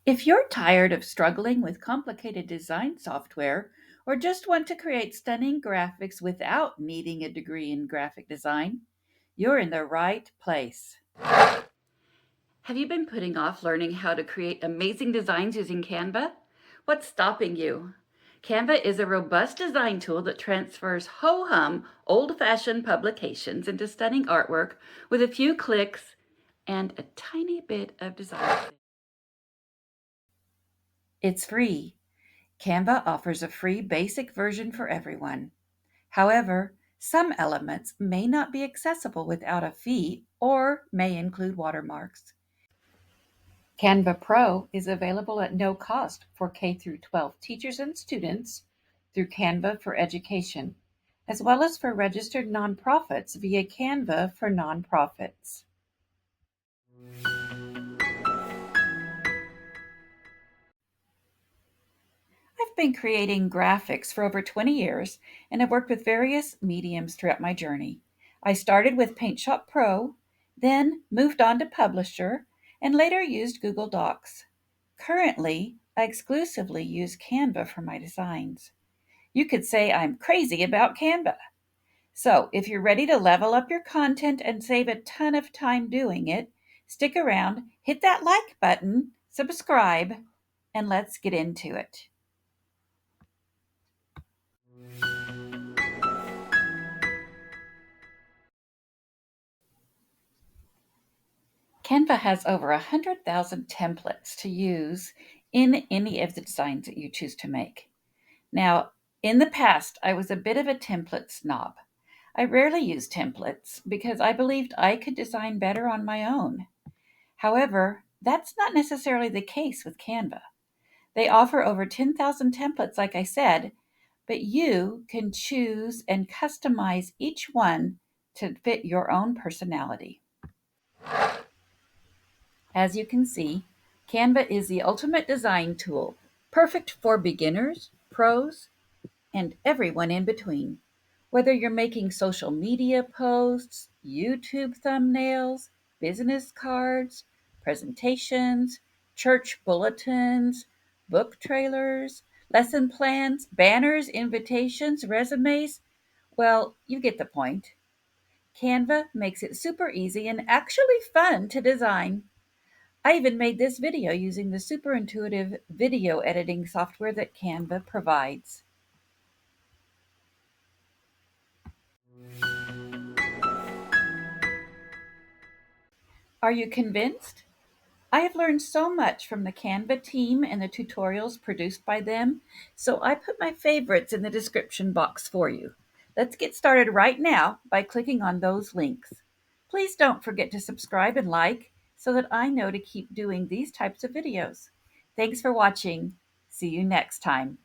If you're tired of struggling with complicated design software or just want to create stunning graphics without needing a degree in graphic design, you're in the right place. Have you been putting off learning how to create amazing designs using Canva? What's stopping you? Canva is a robust design tool that transfers ho hum, old fashioned publications into stunning artwork with a few clicks and a tiny bit of design. It's free. Canva offers a free basic version for everyone. However, some elements may not be accessible without a fee or may include watermarks. Canva Pro is available at no cost for K through 12 teachers and students through Canva for Education, as well as for registered nonprofits via Canva for Nonprofits. I've been creating graphics for over 20 years and have worked with various mediums throughout my journey. I started with Paint Shop Pro, then moved on to Publisher, and later used Google Docs. Currently, I exclusively use Canva for my designs. You could say I'm crazy about Canva. So, if you're ready to level up your content and save a ton of time doing it, stick around, hit that like button, subscribe, and let's get into it. Canva has over 100,000 templates to use in any of the designs that you choose to make. Now, in the past, I was a bit of a template snob. I rarely used templates because I believed I could design better on my own. However, that's not necessarily the case with Canva. They offer over 10,000 templates, like I said, but you can choose and customize each one to fit your own personality. As you can see, Canva is the ultimate design tool, perfect for beginners, pros, and everyone in between. Whether you're making social media posts, YouTube thumbnails, business cards, presentations, church bulletins, book trailers, lesson plans, banners, invitations, resumes, well, you get the point. Canva makes it super easy and actually fun to design. I even made this video using the super intuitive video editing software that Canva provides. Are you convinced? I have learned so much from the Canva team and the tutorials produced by them, so I put my favorites in the description box for you. Let's get started right now by clicking on those links. Please don't forget to subscribe and like so that I know to keep doing these types of videos. Thanks for watching. See you next time.